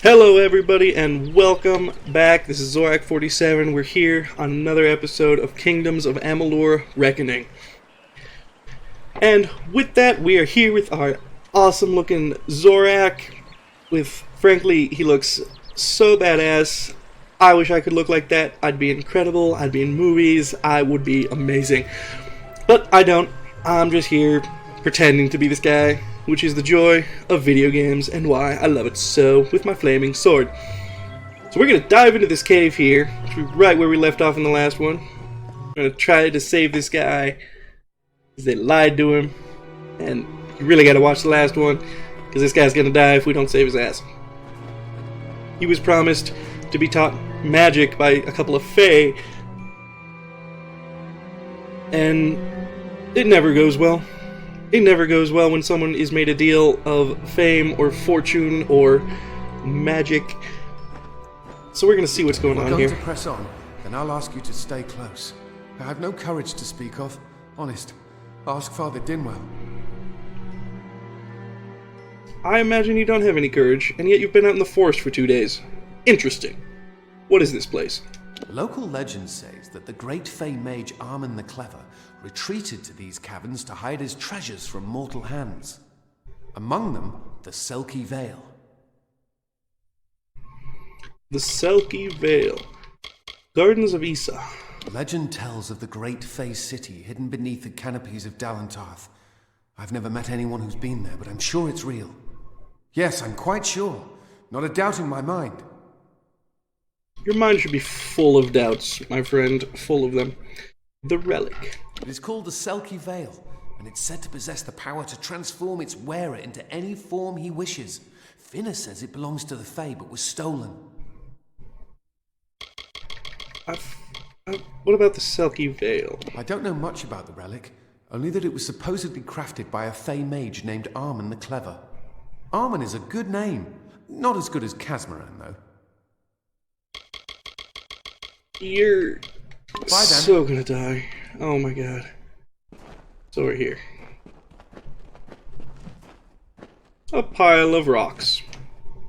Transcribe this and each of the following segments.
Hello everybody and welcome back. This is Zorak47. We're here on another episode of Kingdoms of Amalur Reckoning. And with that, we are here with our awesome looking Zorak. Frankly, he looks so badass. I wish I could look like that. I'd be incredible. I'd be in movies. I would be amazing. But I don't. I'm just here pretending to be this guy, which is the joy of video games and why I love it so with my flaming sword. So we're going to dive into this cave here, which is right where we left off in the last one. We're going to try to save this guy because they lied to him, and you really got to watch the last one because this guy's going to die if we don't save his ass. He was promised to be taught magic by a couple of fae, and it never goes well. It never goes well when someone is made a deal of fame or fortune or magic. So we're going to see what's going on here. We're going to press on, then I'll ask you to stay close. I have no courage to speak of. Honest. Ask Father Dinwell. I imagine you don't have any courage, and yet you've been out in the forest for 2 days. Interesting. What is this place? Local legend says that the great Fey mage Armin the Clever retreated to these caverns to hide his treasures from mortal hands. Among them, the Selkie Vale. The Selkie Vale. Gardens of Issa. Legend tells of the great Fey city hidden beneath the canopies of Dalantarth. I've never met anyone who's been there, but I'm sure it's real. Yes, I'm quite sure. Not a doubt in my mind. Your mind should be full of doubts, my friend. Full of them. The relic. It is called the Selkie Vale, and it's said to possess the power to transform its wearer into any form he wishes. Finna says it belongs to the Fae, but was stolen. What about the Selkie Vale? I don't know much about the relic, only that it was supposedly crafted by a Fey mage named Armin the Clever. Armin is a good name. Not as good as Casmaran, though. You're so gonna die. Oh my god. So we're here. A pile of rocks.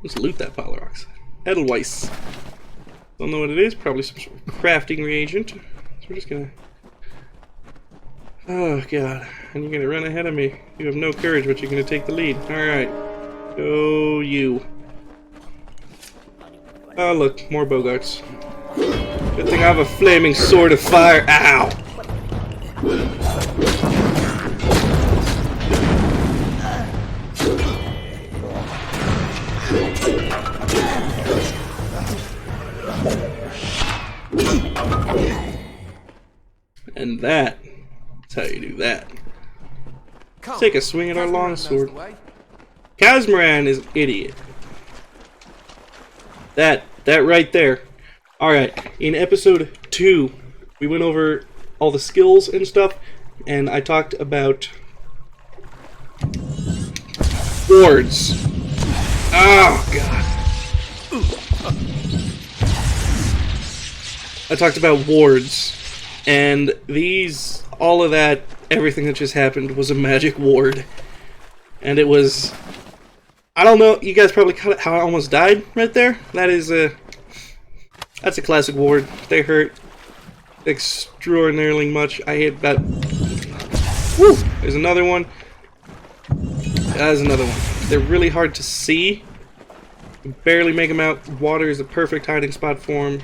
Let's loot that pile of rocks. Edelweiss. Don't know what it is. Probably some sort of crafting reagent. So we're just gonna... Oh god. And you're gonna run ahead of me. You have no courage, but you're gonna take the lead. Alright. Go you. Oh look, more Bogarts. Good thing I have a flaming sword of fire. Ow! And that's how you do that. Take a swing at our longsword. Casmaran is an idiot. That right there. Alright, in episode 2, we went over all the skills and stuff, and I talked about wards. Oh, God. I talked about wards, and all of that, everything that just happened was a magic ward. And it was, I don't know, you guys probably caught it, how I almost died right there. That's a classic ward. They hurt extraordinarily much. I hit about... Woo! There's another one. There's another one. They're really hard to see. You can barely make them out. Water is a perfect hiding spot for them.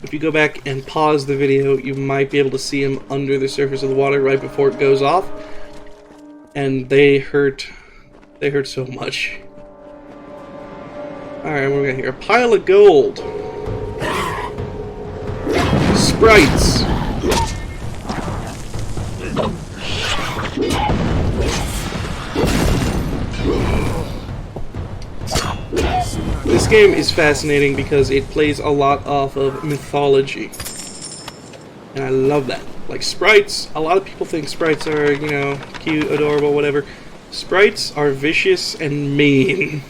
If you go back and pause the video, you might be able to see them under the surface of the water right before it goes off. And they hurt. They hurt so much. Alright, what do we got here? A pile of gold. Sprites. This game is fascinating because it plays a lot off of mythology. And I love that. Like sprites, a lot of people think sprites are, you know, cute, adorable, whatever. Sprites are vicious and mean.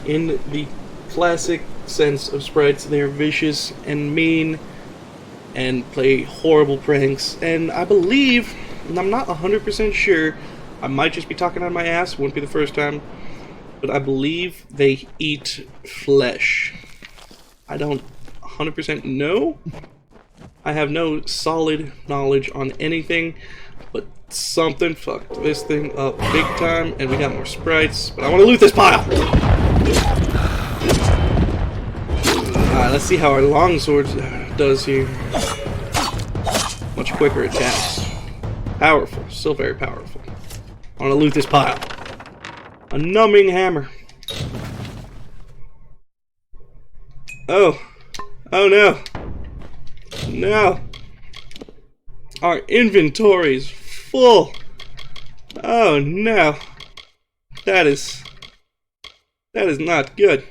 In the classic sense of sprites, they are vicious and mean and play horrible pranks. And I believe, and I'm not 100% sure, I might just be talking out of my ass, wouldn't be the first time, but I believe they eat flesh. I don't 100% know. I have no solid knowledge on anything, but something fucked this thing up big time, and we got more sprites, but I want to loot this pile! Alright, let's see how our longsword does here. Much quicker attacks. Powerful, still very powerful. I want to loot this pile. A numbing hammer. Oh. Oh no. No. Our inventory's full. Oh no. That is not good.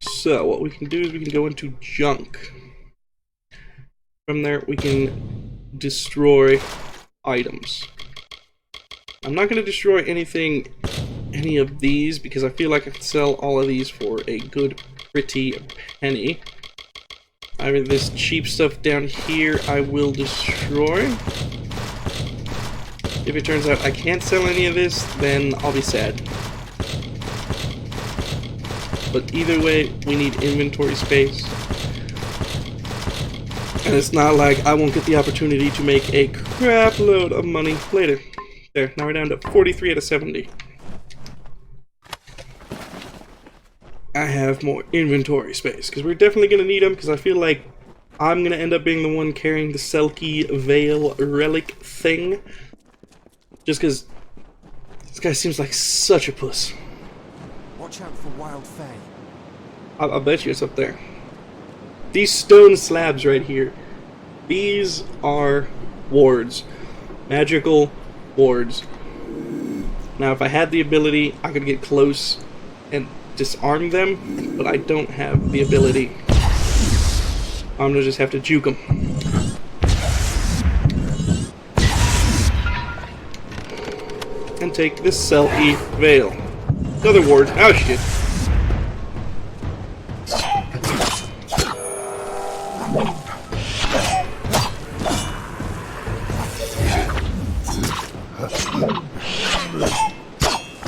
So what we can do is we can go into junk. From there we can destroy items. I'm not going to destroy any of these, because I feel like I can sell all of these for a good pretty penny. However, this cheap stuff down here I will destroy. If it turns out I can't sell any of this, then I'll be sad. But either way, we need inventory space. And it's not like I won't get the opportunity to make a crap load of money later. There, now we're down to 43 out of 70. I have more inventory space, because we're definitely going to need them, because I feel like I'm going to end up being the one carrying the Selkie Veil relic thing. Just because this guy seems like such a puss. Watch out for wild fae. I'll bet you it's up there. These stone slabs right here, these are wards. Magical wards. Now, if I had the ability, I could get close and disarm them, but I don't have the ability. I'm gonna just have to juke them. And take this Selkie Veil. Another ward. Oh shit.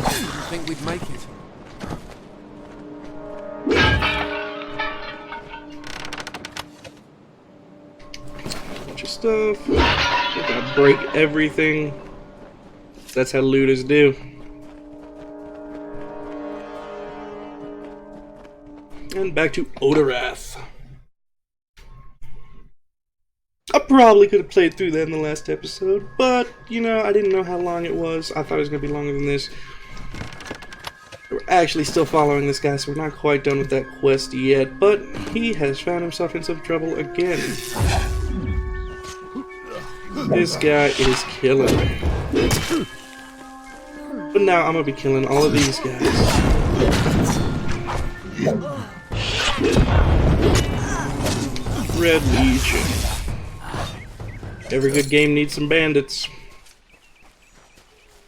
Didn't think we'd make it. Bunch of stuff. We're gonna break everything. That's how looters do. And back to Odorath. I probably could have played through that in the last episode, but, you know, I didn't know how long it was. I thought it was going to be longer than this. We're actually still following this guy, so we're not quite done with that quest yet, but he has found himself in some trouble again. This guy is killing me. But now I'm going to be killing all of these guys. Red Legion. Every good game needs some bandits.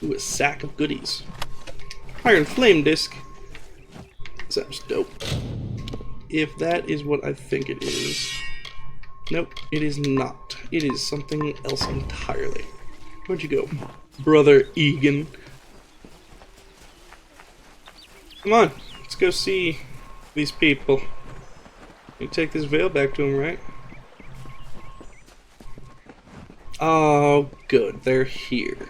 Ooh, a sack of goodies. Iron Flame Disc. Sounds dope. If that is what I think it is. Nope, it is not. It is something else entirely. Where'd you go? Brother Egan. Come on, let's go see these people. You take this veil back to them, right? Oh, good. They're here.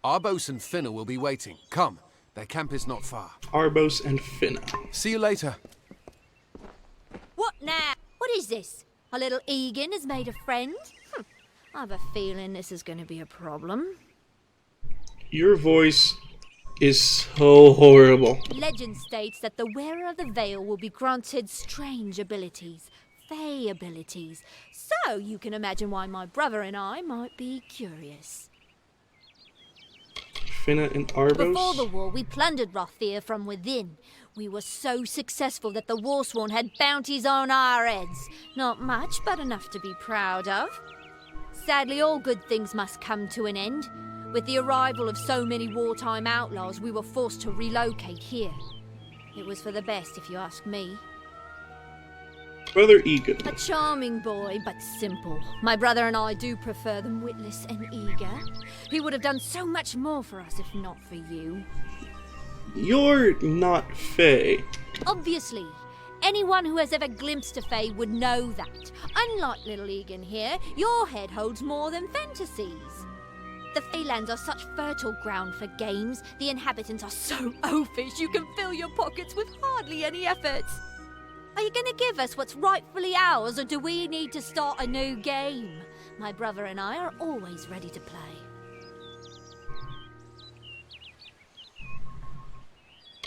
Arbos and Finna will be waiting. Come, their camp is not far. Arbos and Finna. See you later. What now? What is this? Our little Egan has made a friend? I have a feeling this is going to be a problem. Your voice is so horrible. Legend states that the wearer of the veil will be granted strange abilities, fey abilities. So you can imagine why my brother and I might be curious. Finna and Arbos? Before the war, we plundered Rothir from within. We were so successful that the Warsworn had bounties on our heads. Not much, but enough to be proud of. Sadly, all good things must come to an end. With the arrival of so many wartime outlaws, we were forced to relocate here. It was for the best, if you ask me. Brother Egan. A charming boy, but simple. My brother and I do prefer them witless and eager. He would have done so much more for us if not for you. You're not Fae. Obviously. Anyone who has ever glimpsed a Fae would know that. Unlike little Egan here, your head holds more than fantasies. The Feylands are such fertile ground for games. The inhabitants are so oafish you can fill your pockets with hardly any effort. Are you going to give us what's rightfully ours, or do we need to start a new game? My brother and I are always ready to play.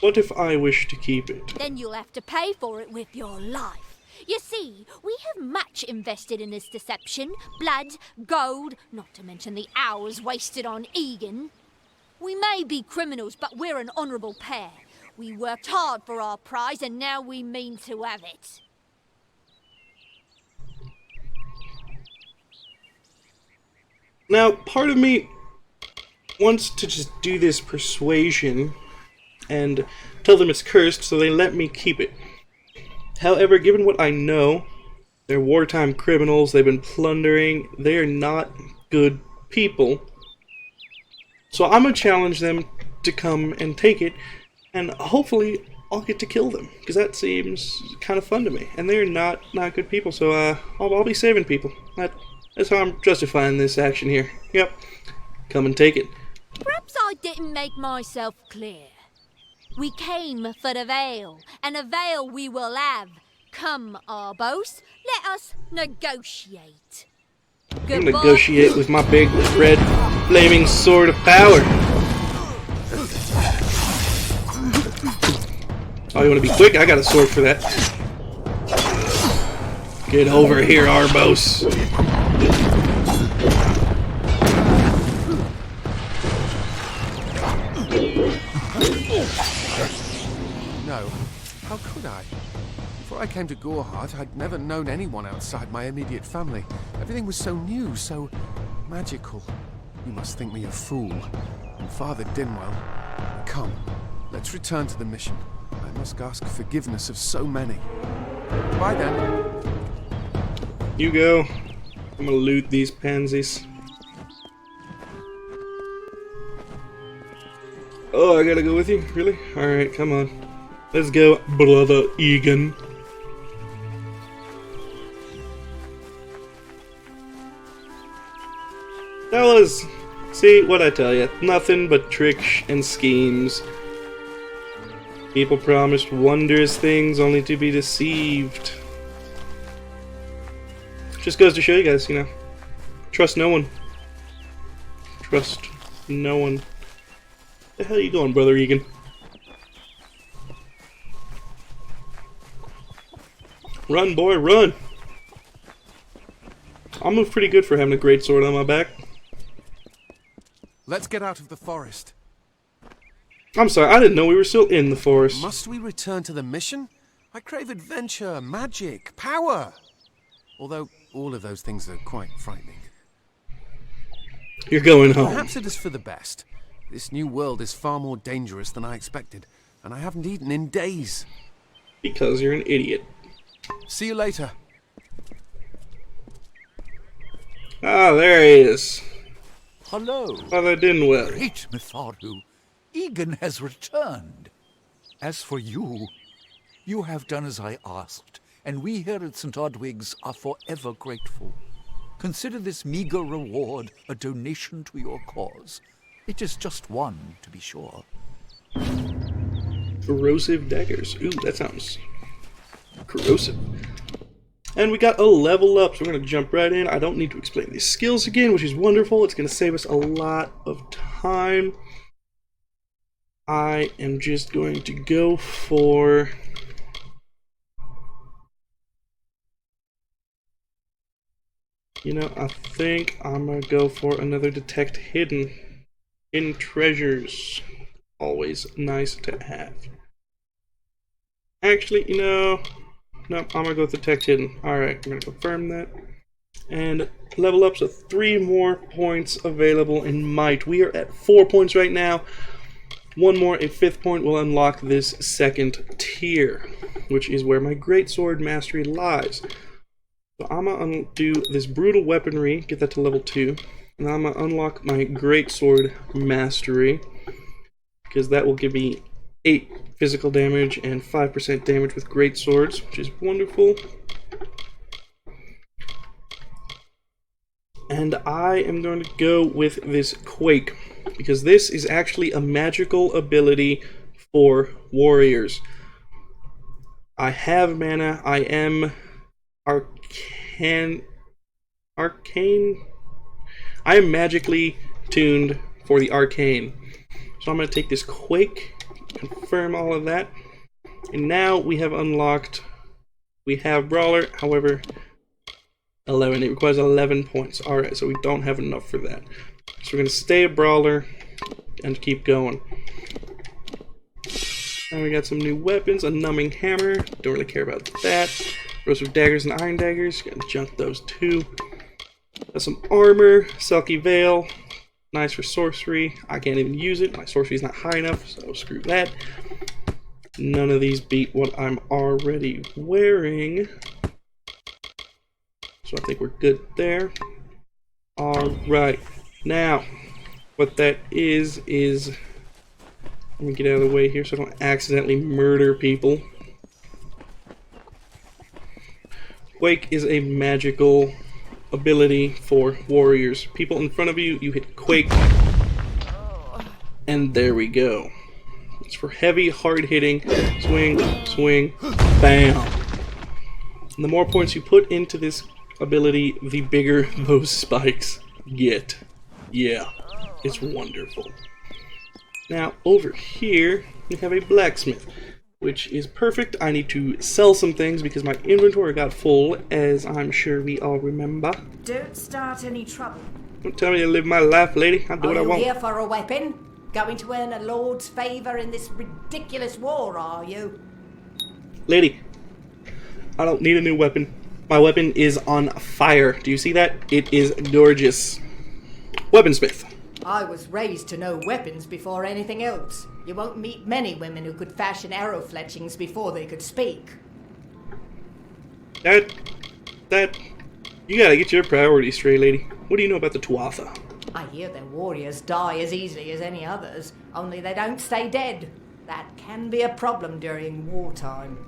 What if I wish to keep it? Then you'll have to pay for it with your life. You see, we have much invested in this deception. Blood, gold, not to mention the hours wasted on Egan. We may be criminals, but we're an honourable pair. We worked hard for our prize, and now we mean to have it. Now, part of me wants to just do this persuasion and tell them it's cursed, so they let me keep it. However, given what I know, they're wartime criminals, they've been plundering, they're not good people. So I'm gonna challenge them to come and take it, and hopefully I'll get to kill them, because that seems kind of fun to me. And they're not good people, so I'll be saving people. That's how I'm justifying this action here. Yep, come and take it. Perhaps I didn't make myself clear. We came for the veil, and a veil we will have. Come, Arbos, let us negotiate. I'm gonna negotiate with my big red flaming sword of power. Oh, you wanna be quick? I got a sword for that. Get over here, Arbos. No, how could I? Before I came to Gorhart, I'd never known anyone outside my immediate family. Everything was so new, so magical. You must think me a fool. And Father Dinwell, come, let's return to the mission. I must ask forgiveness of so many. Bye then. You go. I'm gonna loot these pansies. Oh, I gotta go with you? Really? Alright, come on. Let's go, Brother Egan. Fellas, see what I tell you. Nothing but tricks and schemes. People promised wondrous things only to be deceived. Just goes to show you guys, you know. Trust no one. Trust no one. Where the hell are you going, Brother Egan? Run, boy, run! I'll move pretty good for having a great sword on my back. Let's get out of the forest. I'm sorry, I didn't know we were still in the forest. Must we return to the mission? I crave adventure, magic, power. Although all of those things are quite frightening. You're going home. Perhaps it is for the best. This new world is far more dangerous than I expected, and I haven't eaten in days. Because you're an idiot. See you later. Ah, there he is. Hello. Father Dinwell. Great Mitharu. Egan has returned. As for you, you have done as I asked, and we here at St. Odwig's are forever grateful. Consider this meager reward a donation to your cause. It is just one, to be sure. Corrosive daggers. Ooh, that sounds corrosive. And we got a level up, so we're going to jump right in. I don't need to explain these skills again, which is wonderful. It's going to save us a lot of time. I am just going to go for... You know, I think I'm going to go for another Detect Hidden. Hidden treasures. Always nice to have. Actually, you know... Nope, I'm going to go with Detect Hidden. Alright, I'm going to confirm that. And level up, so 3 more points available in Might. We are at 4 points right now. One more, a 5th point will unlock this 2nd tier, which is where my greatsword mastery lies. So I'm gonna do this brutal weaponry, get that to level 2, and I'm gonna unlock my greatsword mastery, because that will give me 8 physical damage and 5% damage with greatswords, which is wonderful. And I am going to go with this Quake, because this is actually a magical ability for warriors. I have mana, I am arcane. I am magically tuned for the arcane. So I'm going to take this Quake, confirm all of that, and now we have unlocked, we have Brawler, however, 11. It requires 11 points. Alright, so we don't have enough for that. So we're going to stay a Brawler and keep going. And we got some new weapons, a Numbing Hammer, don't really care about that. Corrosive Daggers and Iron Daggers, gonna junk those too. Got some armor, Selkie Veil, nice for sorcery. I can't even use it, my sorcery's not high enough, so screw that. None of these beat what I'm already wearing. So I think we're good there. Alright, now, what that is, let me get out of the way here so I don't accidentally murder people. Quake is a magical ability for warriors. People in front of you, you hit Quake, and there we go. It's for heavy, hard-hitting, swing, swing, bam. And the more points you put into this ability, the bigger those spikes get. Yeah, it's wonderful. Now, over here, we have a blacksmith, which is perfect. I need to sell some things because my inventory got full, as I'm sure we all remember. Don't start any trouble. Don't tell me to live my life, lady. I'll do what I want. Are you here for a weapon? Going to earn a lord's favour in this ridiculous war, are you? Lady, I don't need a new weapon. My weapon is on fire. Do you see that? It is gorgeous. Weaponsmith. I was raised to know weapons before anything else. You won't meet many women who could fashion arrow fletchings before they could speak. You gotta get your priorities straight, lady. What do you know about the Tuatha? I hear their warriors die as easily as any others, only they don't stay dead. That can be a problem during wartime.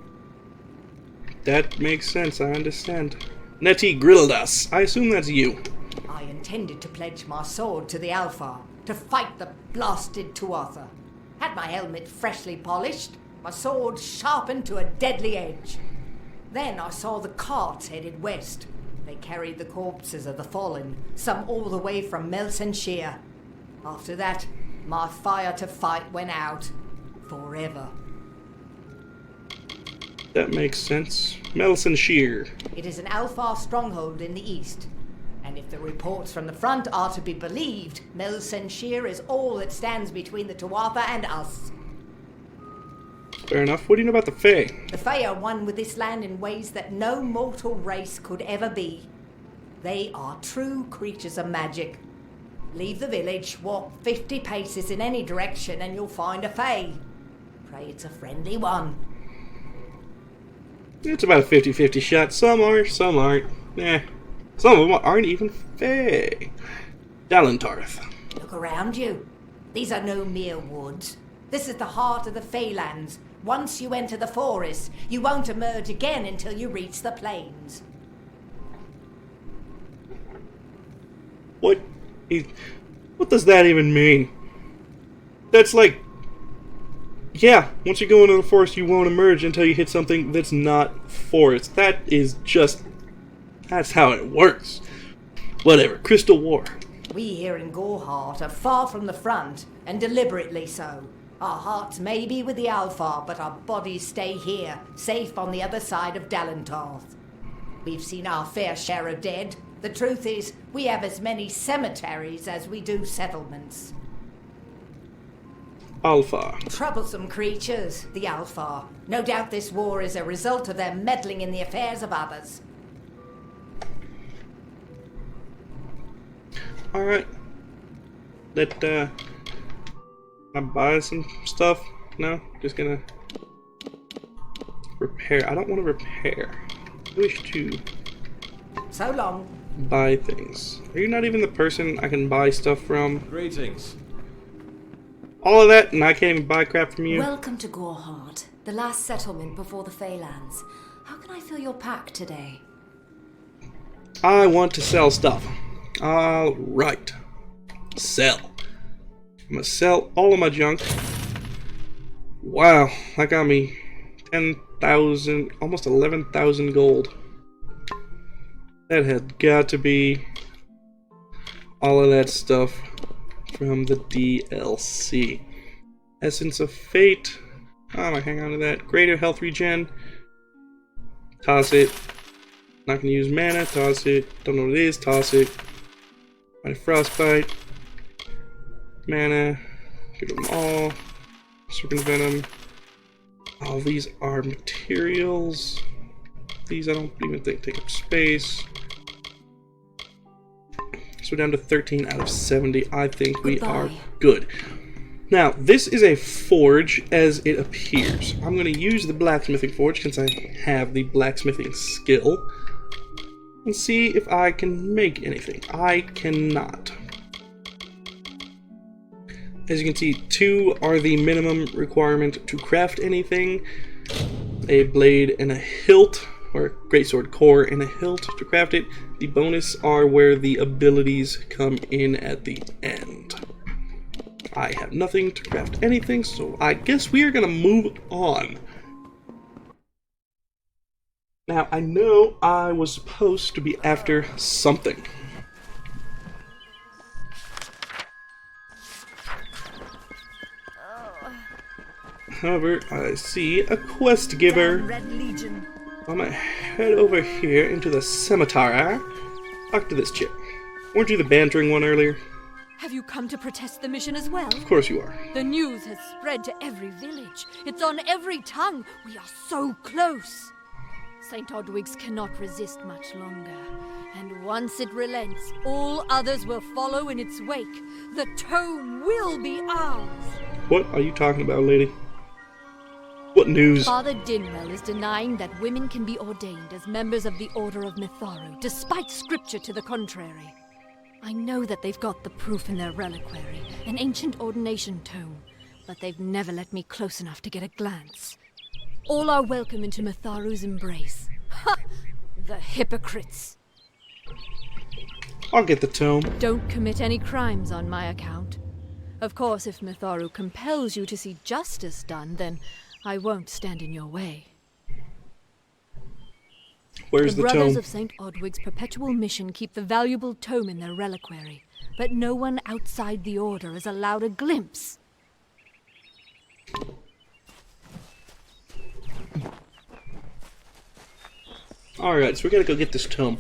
That makes sense, I understand. Nettie Grildas, I assume that's you. I intended to pledge my sword to the Alpha, to fight the blasted Tuatha. Had my helmet freshly polished, my sword sharpened to a deadly edge. Then I saw the carts headed west. They carried the corpses of the fallen, some all the way from Melsenshire. After that, my fire to fight went out. Forever. That makes sense. Melsenshire. It is an Alpha stronghold in the east. And if the reports from the front are to be believed, Melsenshire is all that stands between the Tuatha and us. Fair enough. What do you know about the Fae? The Fae are one with this land in ways that no mortal race could ever be. They are true creatures of magic. Leave the village, walk 50 paces in any direction, and you'll find a Fae. Pray it's a friendly one. It's about a 50-50 shot. Some are, some aren't. Some of them aren't even Fae. Dalentarth. Look around you. These are no mere woods. This is the heart of the Feylands. Once you enter the forest, you won't emerge again until you reach the plains. What does that even mean? That's like... Yeah, once you go into the forest, you won't emerge until you hit something that's not forest. That is just... That's how it works. Whatever, Crystal War. We here in Goreheart are far from the front, and deliberately so. Our hearts may be with the Alpha, but our bodies stay here, safe on the other side of Dalentarth. We've seen our fair share of dead. The truth is, we have as many cemeteries as we do settlements. Alpha. Troublesome creatures, the Alpha. No doubt this war is a result of their meddling in the affairs of others. Alright. I buy some stuff? No? Just gonna repair. I don't want to repair. I wish to So long. buy things. Are you not even the person I can buy stuff from? Greetings. All of that, and I can't even buy crap from you? Welcome to Goreheart, the last settlement before the Feylands. How can I fill your pack today? I want to sell stuff. Alright. Sell. I'm gonna sell all of my junk. Wow, that got me 10,000, almost 11,000 gold. That had got to be all of that stuff from the DLC. Essence of Fate. Oh, I'm gonna hang on to that. Greater health regen. Toss it. Not gonna use mana. Toss it. Don't know what it is. Toss it. My frostbite. Mana. Get them all. Serpent venom. All these are materials. These I don't even think take up space. So we're down to 13 out of 70. I think we are good. Now, this is a forge as it appears. I'm going to use the blacksmithing forge since I have the blacksmithing skill and see if I can make anything. I cannot. As you can see, 2 are the minimum requirement to craft anything. A blade and a hilt, or a greatsword core and a hilt to craft it. The bonus are where the abilities come in at the end. I have nothing to craft anything, so I guess we are going to move on. Now, I know I was supposed to be after something. However, I see a quest giver. Red Legion. I'm gonna head over here into the cemetery. Talk to this chick. Weren't you the bantering one earlier? Have you come to protest the mission as well? Of course you are. The news has spread to every village. It's on every tongue. We are so close. St. Odwig's cannot resist much longer. And once it relents, all others will follow in its wake. The tome will be ours. What are you talking about, lady? What news? Father Dinwell is denying that women can be ordained as members of the Order of Mitharu, despite scripture to the contrary. I know that they've got the proof in their reliquary, an ancient ordination tome, but they've never let me close enough to get a glance. All are welcome into Mitharu's embrace. Ha! The hypocrites! I'll get the tome. Don't commit any crimes on my account. Of course, if Mitharu compels you to see justice done, then I won't stand in your way. Where's the Brothers tome? of St. Odwig's perpetual mission keep the valuable tome in their reliquary, but no one outside the Order is allowed a glimpse. Alright, so we gotta go get this tome.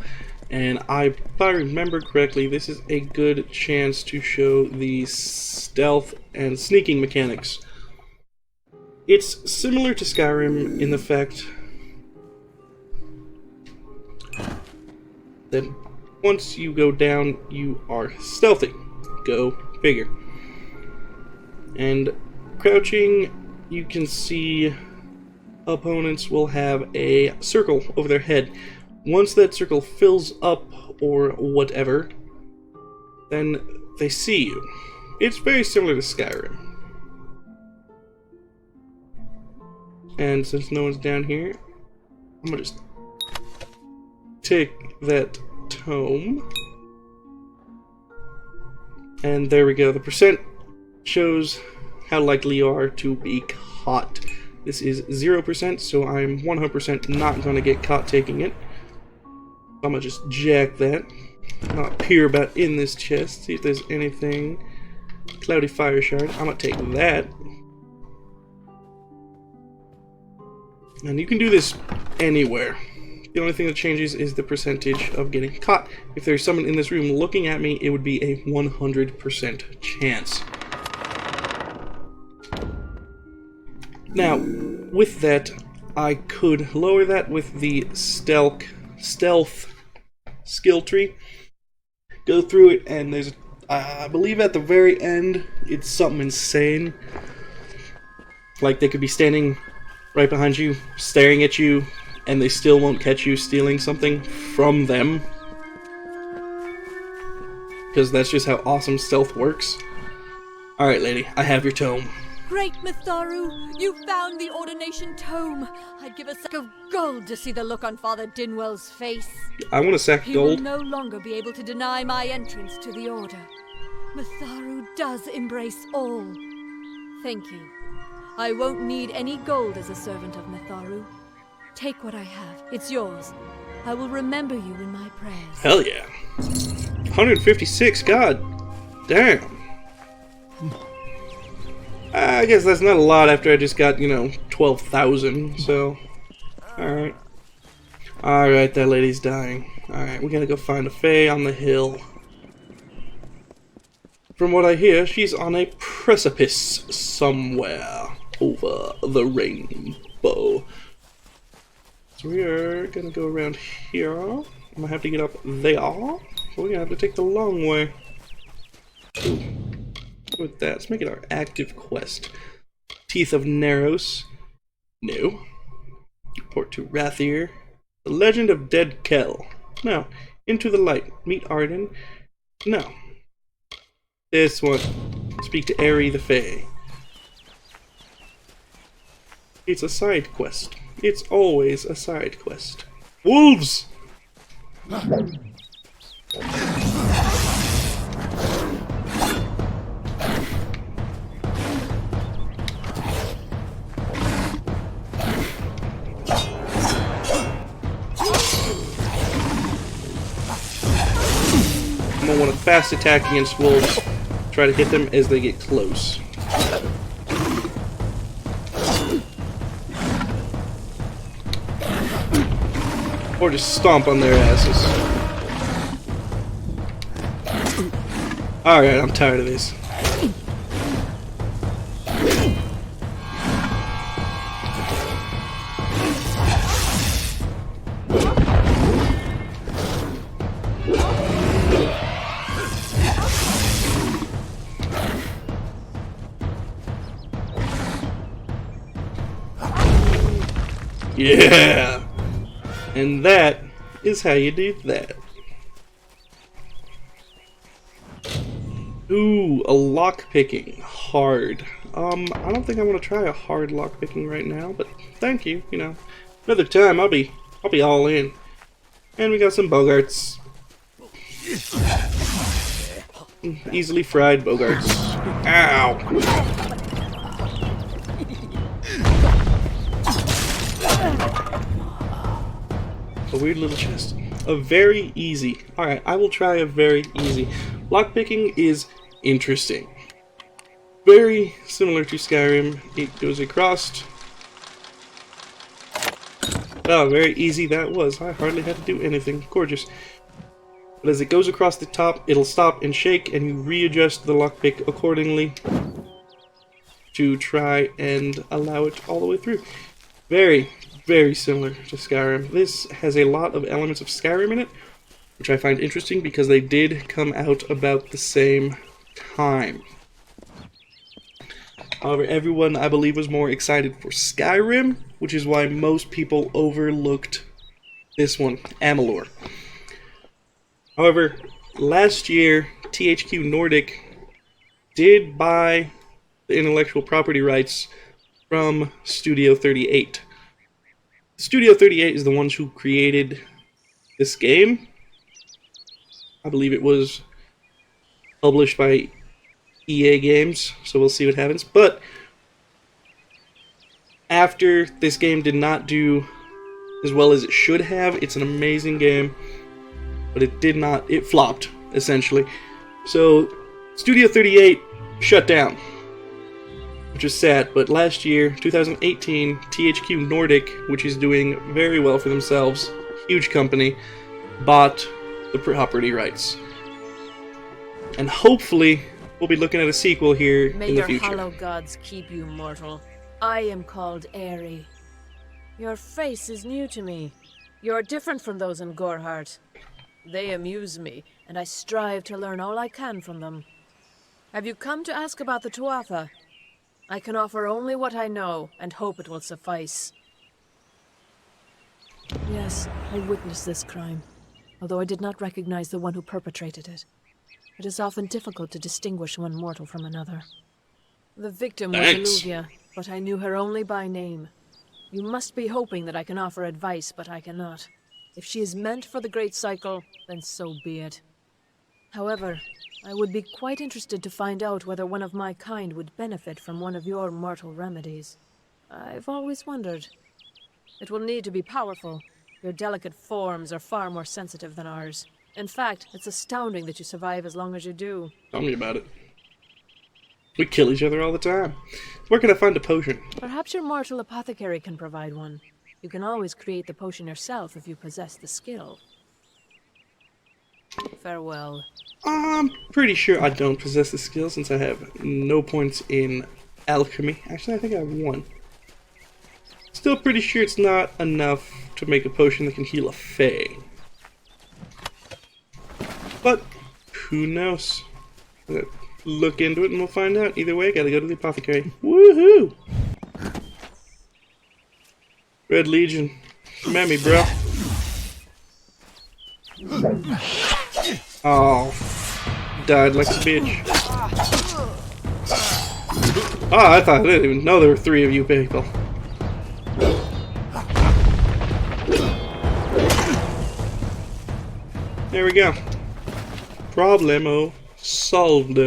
And if I remember correctly, this is a good chance to show the stealth and sneaking mechanics. It's similar to Skyrim in the fact that once you go down, you are stealthy. Go figure. And crouching, you can see opponents will have a circle over their head. Once that circle fills up or whatever, then they see you. It's very similar to Skyrim. And since no one's down here, I'm gonna just take that tome. And there we go. The percent shows how likely you are to be caught. This is 0%, so I'm 100% not going to get caught taking it. I'm going to just jack that. Not peer about in this chest, see if there's anything. Cloudy fire shard. I'm going to take that. And you can do this anywhere. The only thing that changes is the percentage of getting caught. If there's someone in this room looking at me, it would be a 100% chance. Now, with that, I could lower that with the stealth skill tree. Go through it, and there's I believe at the very end, it's something insane. Like they could be standing right behind you, staring at you, and they still won't catch you stealing something from them. Because that's just how awesome stealth works. Alright, lady, I have your tome. Great Mitharu, you found the ordination tome. I'd give a sack of gold to see the look on Father Dinwell's face. I want a sack of He gold. will no longer be able to deny my entrance to the order. Mitharu does embrace all. Thank you. I won't need any gold as a servant of Mitharu. Take what I have. It's yours. I will remember you in my prayers. Hell yeah. 156, god damn. I guess that's not a lot after I just got, 12,000, so... Alright. Alright, that lady's dying. Alright, we gotta go find a fae on the hill. From what I hear, she's on a precipice somewhere over the rainbow. So we are gonna go around here. I'm gonna have to get up there. So we're gonna have to take the long way. Ooh. With that, let's make it our active quest. Teeth of Naros. No. Report to Rathier. The Legend of Dead Kell. No. Into the Light. Meet Arden. No. This one. Speak to Aerie the Fae. It's a side quest. It's always a side quest. Wolves! I'm gonna want a fast attack against wolves. Try to hit them as they get close. Or just stomp on their asses. Alright, I'm tired of this. Yeah! And that is how you do that. Ooh, a lockpicking. Hard. I don't think I want to try a hard lockpicking right now, but thank you, Another time I'll be all in. And we got some Bogarts. Easily fried Bogarts. Ow! A weird little chest. A very easy. Alright, I will try a very easy. Lockpicking is interesting. Very similar to Skyrim. It goes across. Oh, very easy that was. I hardly had to do anything. Gorgeous. But as it goes across the top, it'll stop and shake, and you readjust the lockpick accordingly to try and allow it all the way through. Very, very similar to Skyrim. This has a lot of elements of Skyrim in it, which I find interesting because they did come out about the same time. However, everyone, I believe, was more excited for Skyrim, which is why most people overlooked this one, Amalur. However, last year, THQ Nordic did buy the intellectual property rights from Studio 38. Studio 38 is the ones who created this game. I believe it was published by EA Games, so we'll see what happens. But after this game did not do as well as it should have, it's an amazing game, but it did not, it flopped, essentially. So Studio 38 shut down, which is sad, but last year, 2018, THQ Nordic, which is doing very well for themselves, huge company, bought the property rights. And hopefully, we'll be looking at a sequel here May in the your future. hollow gods keep you mortal. I am called Aerie. Your face is new to me. You're different from those in Gorhart. They amuse me. and I strive to learn all I can from them. Have you come to ask about the Tuatha? I can offer only what I know, and hope it will suffice. Yes, I witnessed this crime, although I did not recognize the one who perpetrated it. It is often difficult to distinguish one mortal from another. The victim was Alluvia, but I knew her only by name. You must be hoping that I can offer advice, but I cannot. If she is meant for the Great Cycle, then so be it. However, I would be quite interested to find out whether one of my kind would benefit from one of your mortal remedies. I've always wondered. It will need to be powerful. Your delicate forms are far more sensitive than ours. In fact, it's astounding that you survive as long as you do. Tell me about it. We kill each other all the time. Where can I find a potion? Perhaps your mortal apothecary can provide one. You can always create the potion yourself if you possess the skill. Farewell. I'm pretty sure I don't possess the skill since I have no points in alchemy. Actually, I think I have 1. Still pretty sure it's not enough to make a potion that can heal a fae. But, who knows? Let's look into it and we'll find out. Either way, I gotta go to the apothecary. Woohoo! Red Legion. Come at me, bro. Oh. Died like a bitch. Oh, I didn't even know there were 3 of you people. There we go. Problemo solved.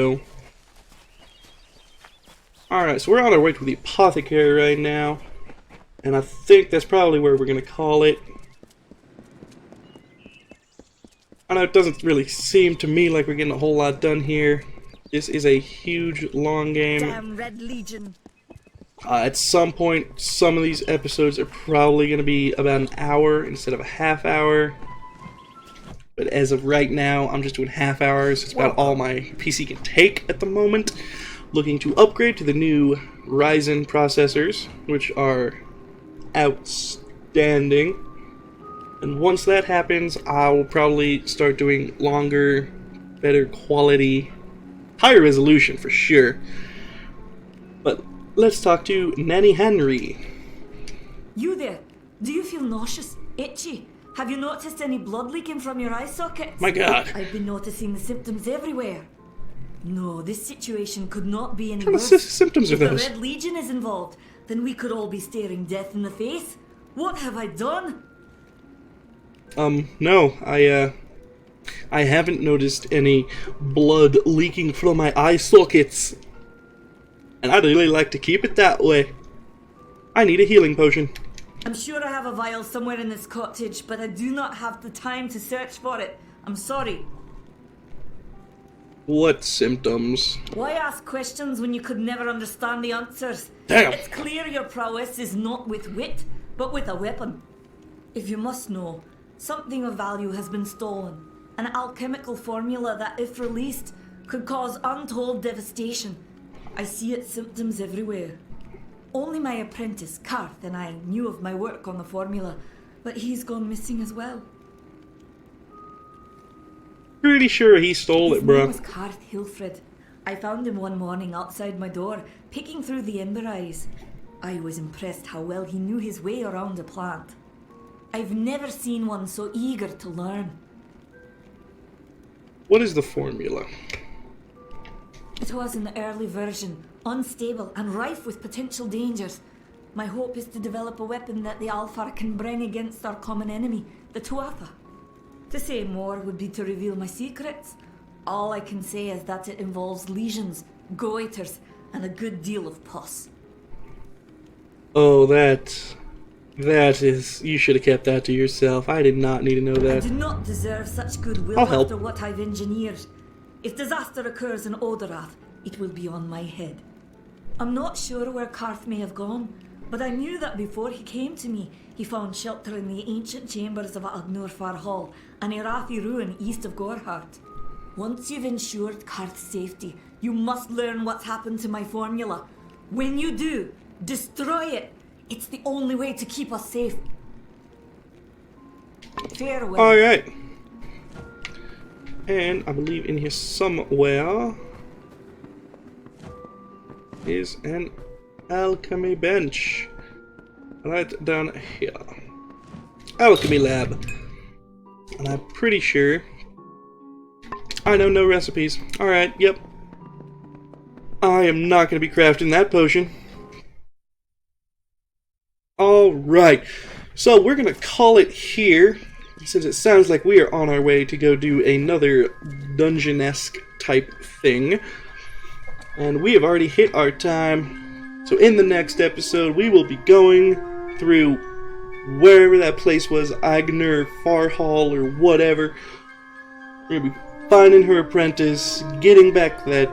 Alright, so we're on our way to the apothecary right now. And I think that's probably where we're going to call it. I know it doesn't really seem to me like we're getting a whole lot done here. This is a huge, long game. Damn Red Legion. At some point, some of these episodes are probably going to be about an hour instead of a half hour. But as of right now, I'm just doing half hours. It's about all my PC can take at the moment. Looking to upgrade to the new Ryzen processors, which are outstanding. And once that happens, I will probably start doing longer, better quality, higher resolution for sure. But let's talk to Nanny Henry. You there? Do you feel nauseous? Itchy? Have you noticed any blood leaking from your eye sockets? My God. I've been noticing the symptoms everywhere. No, this situation could not be any What worse. kind of symptoms are If the those? Red Legion is involved, then we could all be staring death in the face. What have I done? No, I haven't noticed any blood leaking from my eye sockets. And I'd really like to keep it that way. I need a healing potion. I'm sure I have a vial somewhere in this cottage, but I do not have the time to search for it. I'm sorry. What symptoms? Why ask questions when you could never understand the answers? Damn. It's clear your prowess is not with wit, but with a weapon. If you must know, something of value has been stolen. An alchemical formula that, if released, could cause untold devastation. I see its symptoms everywhere. Only my apprentice, Karth, and I knew of my work on the formula, but he's gone missing as well. Pretty sure he stole His it, bro. name was Karth Hilfred. I found him one morning outside my door, picking through the ember eyes. I was impressed how well he knew his way around a plant. I've never seen one so eager to learn. What is the formula? It was an early version, unstable and rife with potential dangers. My hope is to develop a weapon that the Alfar can bring against our common enemy, the Tuatha. To say more would be to reveal my secrets. All I can say is that it involves lesions, goiters, and a good deal of pus. Oh, that is... You should have kept that to yourself. I did not need to know I that. do not deserve such goodwill I'll help. after what I've engineered. If disaster occurs in Odorath, it will be on my head. I'm not sure where Karth may have gone, but I knew that before he came to me, he found shelter in the ancient chambers of Agnurfar Hall, an Irathi ruin east of Gorhart. Once you've ensured Karth's safety, you must learn what's happened to my formula. When you do, destroy it. It's the only way to keep us safe. Farewell. Alright. And I believe in here somewhere is an alchemy bench. Right down here. Alchemy lab. And I'm pretty sure I know no recipes. Alright, yep. I am not going to be crafting that potion. Alright, so we're going to call it here, since it sounds like we are on our way to go do another dungeon-esque type thing. And we have already hit our time. So in the next episode, we will be going through wherever that place was, Agner, Farhall, or whatever. We're going to be finding her apprentice, getting back that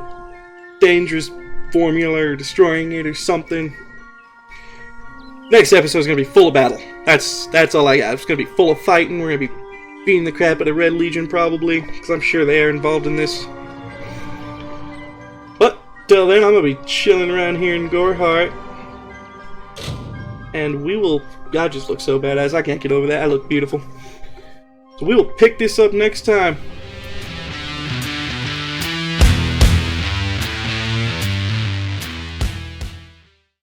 dangerous formula, or destroying it, or something. Next episode is going to be full of battle. That's all I got. It's going to be full of fighting. We're going to be beating the crap out of Red Legion, probably, because I'm sure they are involved in this. But, till then, I'm going to be chilling around here in Gorhart. And we will... God, just looks so badass. I can't get over that. I look beautiful. So we will pick this up next time.